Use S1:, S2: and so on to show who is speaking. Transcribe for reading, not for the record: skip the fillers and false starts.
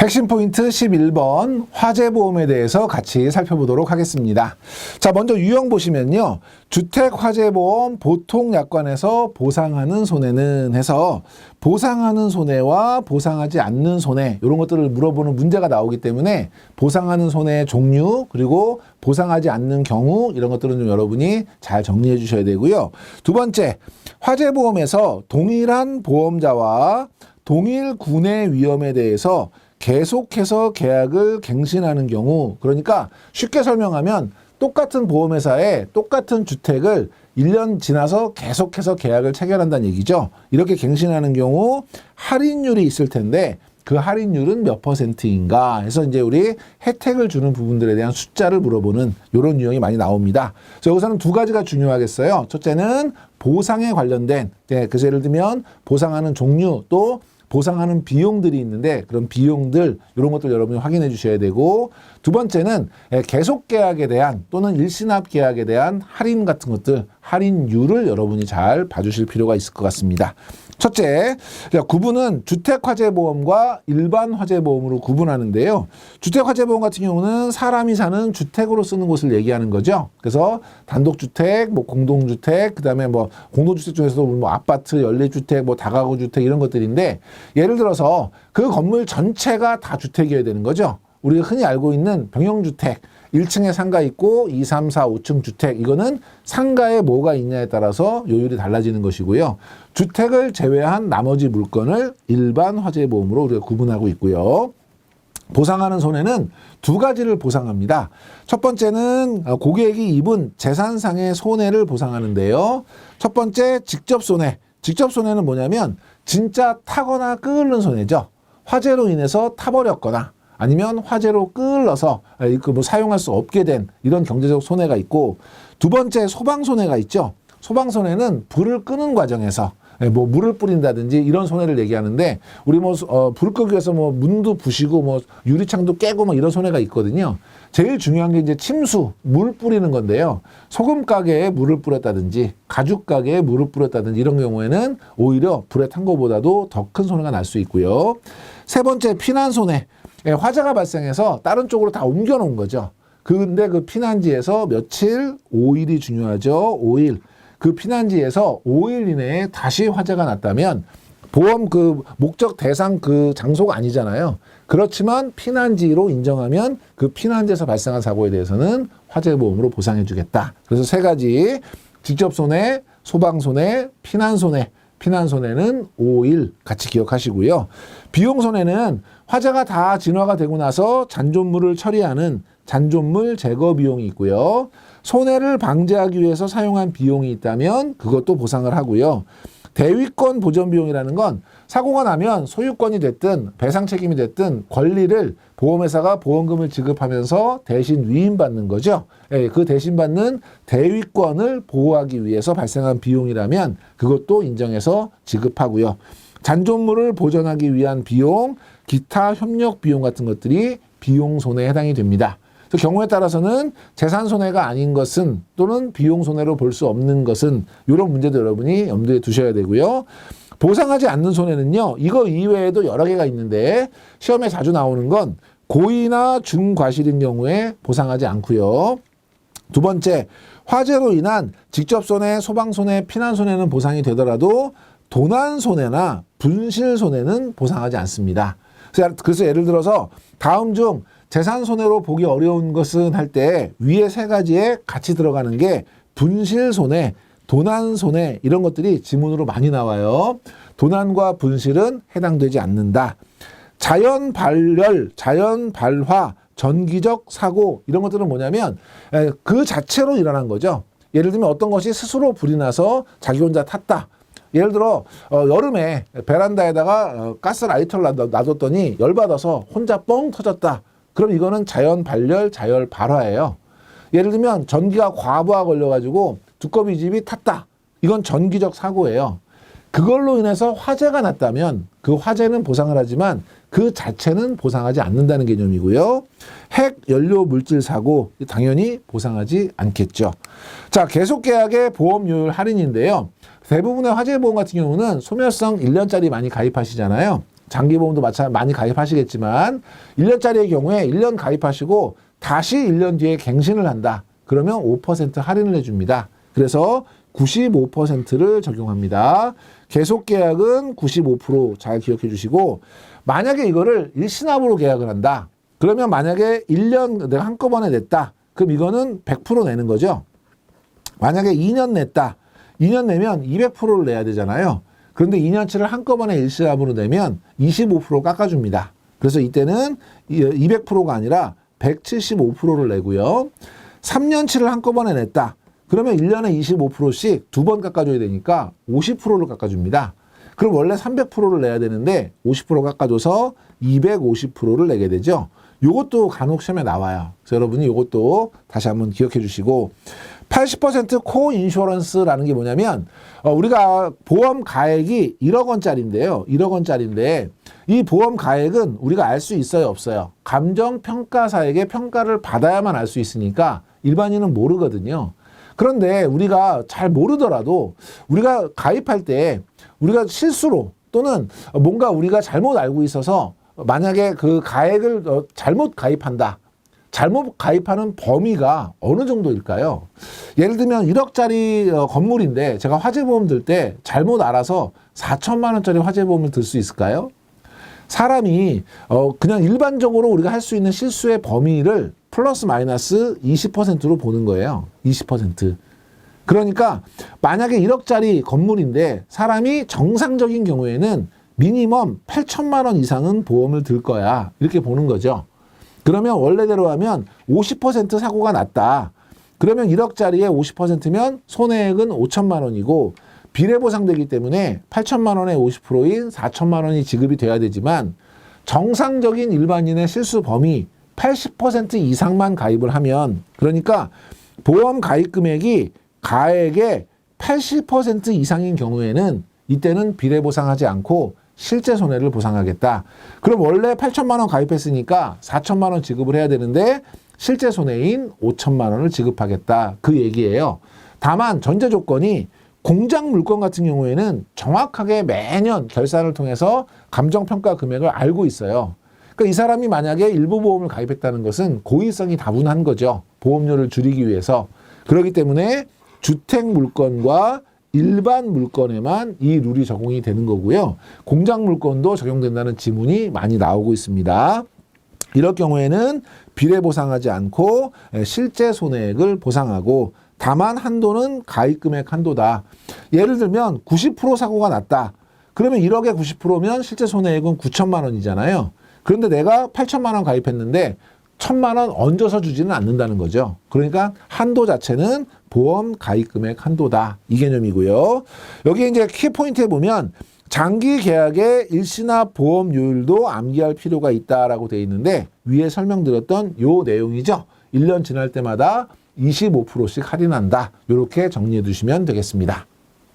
S1: 핵심 포인트 11번 화재보험에 대해서 같이 살펴보도록 하겠습니다. 자, 먼저 유형 보시면요. 주택화재보험 보통약관에서 보상하는 손해는 해서 보상하는 손해와 보상하지 않는 손해 이런 것들을 물어보는 문제가 나오기 때문에 보상하는 손해의 종류 그리고 보상하지 않는 경우 이런 것들은 좀 여러분이 잘 정리해 주셔야 되고요. 두 번째, 화재보험에서 동일한 보험자와 동일 군의 위험에 대해서 계속해서 계약을 갱신하는 경우, 그러니까 쉽게 설명하면 똑같은 보험회사에 똑같은 주택을 1년 지나서 계속해서 계약을 체결한다는 얘기죠. 이렇게 갱신하는 경우 할인율이 있을 텐데 그 할인율은 몇 %인가 해서 이제 우리 혜택을 주는 부분들에 대한 숫자를 물어보는 이런 유형이 많이 나옵니다. 그래서 여기서는 두 가지가 중요하겠어요. 첫째는 보상에 관련된, 그래서 예를 들면 보상하는 종류 또 보상하는 비용들이 있는데 그런 비용들 이런 것들 여러분이 확인해 주셔야 되고, 두 번째는 계속 계약에 대한 또는 일시납 계약에 대한 할인 같은 것들, 할인율을 여러분이 잘 봐주실 필요가 있을 것 같습니다. 첫째, 구분은 주택화재보험과 일반 화재보험으로 구분하는데요. 주택화재보험 같은 경우는 사람이 사는 주택으로 쓰는 곳을 얘기하는 거죠. 그래서 단독주택, 뭐 공동주택, 그다음에 뭐 공동주택 중에서도 뭐 아파트, 연립주택, 뭐 다가구주택 이런 것들인데, 예를 들어서 그 건물 전체가 다 주택이어야 되는 거죠. 우리가 흔히 알고 있는 병영주택, 1층에 상가 있고 2, 3, 4, 5층 주택, 이거는 상가에 뭐가 있냐에 따라서 요율이 달라지는 것이고요. 주택을 제외한 나머지 물건을 일반 화재보험으로 우리가 구분하고 있고요. 보상하는 손해는 두 가지를 보상합니다. 첫 번째는 고객이 입은 재산상의 손해를 보상하는데요. 첫 번째, 직접 손해. 직접 손해는 뭐냐면 진짜 타거나 끓는 손해죠. 화재로 인해서 타버렸거나 아니면 화재로 끌러서 뭐 사용할 수 없게 된 이런 경제적 손해가 있고, 두 번째 소방 손해가 있죠. 소방 손해는 불을 끄는 과정에서 뭐 물을 뿌린다든지 이런 손해를 얘기하는데, 우리 뭐 불 끄기 위해서 뭐 문도 부시고 뭐 유리창도 깨고 뭐 이런 손해가 있거든요. 제일 중요한 게 이제 침수, 물 뿌리는 건데요. 소금 가게에 물을 뿌렸다든지 가죽 가게에 물을 뿌렸다든지 이런 경우에는 오히려 불에 탄 것보다도 더 큰 손해가 날 수 있고요. 세 번째, 피난 손해. 화재가 발생해서 다른 쪽으로 다 옮겨 놓은 거죠. 근데 그 피난지에서 며칠, 5일이 중요하죠. 5일. 그 피난지에서 5일 이내에 다시 화재가 났다면 보험 그 목적 대상 그 장소가 아니잖아요. 그렇지만 피난지로 인정하면 그 피난지에서 발생한 사고에 대해서는 화재보험으로 보상해 주겠다. 그래서 세 가지, 직접 손해, 소방 손해, 피난 손해. 피난 손해는 5일 같이 기억하시고요. 비용 손해는 화재가 다 진화가 되고 나서 잔존물을 처리하는 잔존물 제거 비용이 있고요. 손해를 방지하기 위해서 사용한 비용이 있다면 그것도 보상을 하고요. 대위권 보전 비용이라는 건 사고가 나면 소유권이 됐든 배상 책임이 됐든 권리를 보험회사가 보험금을 지급하면서 대신 위임받는 거죠. 그 대신 받는 대위권을 보호하기 위해서 발생한 비용이라면 그것도 인정해서 지급하고요. 잔존물을 보전하기 위한 비용, 기타 협력 비용 같은 것들이 비용 손해에 해당이 됩니다. 그래서 경우에 따라서는 재산 손해가 아닌 것은 또는 비용 손해로 볼 수 없는 것은 이런 문제도 여러분이 염두에 두셔야 되고요. 보상하지 않는 손해는요, 이거 이외에도 여러 개가 있는데 시험에 자주 나오는 건 고의나 중과실인 경우에 보상하지 않고요. 두 번째, 화재로 인한 직접 손해, 소방 손해, 피난 손해는 보상이 되더라도 도난 손해나 분실 손해는 보상하지 않습니다. 그래서 예를 들어서 다음 중 재산 손해로 보기 어려운 것은 할 때 위에 세 가지에 같이 들어가는 게 분실 손해, 도난 손해 이런 것들이 지문으로 많이 나와요. 도난과 분실은 해당되지 않는다. 자연 발열, 자연 발화, 전기적 사고 이런 것들은 뭐냐면 그 자체로 일어난 거죠. 예를 들면 어떤 것이 스스로 불이 나서 자기 혼자 탔다. 예를 들어 여름에 베란다에다가 가스라이터를 놔뒀더니 열받아서 혼자 뻥 터졌다. 그럼 이거는 자연 발열, 자연 발화예요. 예를 들면 전기가 과부하 걸려가지고 두꺼비 집이 탔다. 이건 전기적 사고예요. 그걸로 인해서 화재가 났다면 그 화재는 보상을 하지만 그 자체는 보상하지 않는다는 개념이고요. 핵 연료 물질 사고 당연히 보상하지 않겠죠. 자, 계속계약의 보험료율 할인인데요. 대부분의 화재보험 같은 경우는 소멸성 1년짜리 많이 가입하시잖아요. 장기보험도 마찬가지 많이 가입하시겠지만 1년짜리의 경우에 1년 가입하시고 다시 1년 뒤에 갱신을 한다. 그러면 5% 할인을 해줍니다. 그래서 95%를 적용합니다. 계속 계약은 95% 잘 기억해 주시고 만약에 이거를 일시납으로 계약을 한다. 그러면 만약에 1년 내가 한꺼번에 냈다. 그럼 이거는 100% 내는 거죠. 만약에 2년 냈다. 2년 내면 200%를 내야 되잖아요. 그런데 2년치를 한꺼번에 일시납으로 내면 25% 깎아줍니다. 그래서 이때는 200%가 아니라 175%를 내고요. 3년치를 한꺼번에 냈다. 그러면 1년에 25%씩 두 번 깎아줘야 되니까 50%를 깎아줍니다. 그럼 원래 300%를 내야 되는데 50% 깎아줘서 250%를 내게 되죠. 요것도 간혹 시험에 나와요. 그래서 여러분이 요것도 다시 한번 기억해 주시고 80% 코인슈어런스라는 게 뭐냐면 우리가 보험 가액이 1억 원짜리인데요. 1억 원짜리인데 이 보험 가액은 우리가 알 수 있어요, 없어요? 감정평가사에게 평가를 받아야만 알 수 있으니까 일반인은 모르거든요. 그런데 우리가 잘 모르더라도 우리가 가입할 때 우리가 실수로 또는 뭔가 우리가 잘못 알고 있어서 만약에 그 가액을 잘못 가입한다. 잘못 가입하는 범위가 어느 정도일까요? 예를 들면 1억짜리 건물인데 제가 화재보험 들 때 잘못 알아서 4천만 원짜리 화재보험을 들 수 있을까요? 사람이 그냥 일반적으로 우리가 할 수 있는 실수의 범위를 플러스 마이너스 20%로 보는 거예요. 20%. 그러니까 만약에 1억짜리 건물인데 사람이 정상적인 경우에는 미니멈 8천만 원 이상은 보험을 들 거야. 이렇게 보는 거죠. 그러면 원래대로 하면 50% 사고가 났다. 그러면 1억짜리에 50%면 손해액은 5천만 원이고 비례보상되기 때문에 8천만 원의 50%인 4천만 원이 지급이 돼야 되지만 정상적인 일반인의 실수 범위 80% 이상만 가입을 하면 그러니까 보험 가입 금액이 가액의 80% 이상인 경우에는 이때는 비례보상하지 않고 실제 손해를 보상하겠다. 그럼 원래 8천만 원 가입했으니까 4천만 원 지급을 해야 되는데 실제 손해인 5천만 원을 지급하겠다. 그 얘기예요. 다만 전제 조건이 공작 물건 같은 경우에는 정확하게 매년 결산을 통해서 감정평가 금액을 알고 있어요. 그러니까 이 사람이 만약에 일부 보험을 가입했다는 것은 고의성이 다분한 거죠. 보험료를 줄이기 위해서. 그렇기 때문에 주택 물건과 일반 물건에만 이 룰이 적용이 되는 거고요. 공작 물건도 적용된다는 지문이 많이 나오고 있습니다. 이럴 경우에는 비례보상하지 않고 실제 손해액을 보상하고 다만 한도는 가입금액 한도다. 예를 들면 90% 사고가 났다. 그러면 1억에 90%면 실제 손해액은 9천만 원이잖아요. 그런데 내가 8천만 원 가입했는데 1천만 원 얹어서 주지는 않는다는 거죠. 그러니까 한도 자체는 보험 가입금액 한도다. 이 개념이고요. 여기 이제 키포인트에 보면 장기 계약의 일시납 보험료율도 암기할 필요가 있다라고 되어 있는데 위에 설명드렸던 요 내용이죠. 1년 지날 때마다 25%씩 할인한다. 이렇게 정리해 두시면 되겠습니다.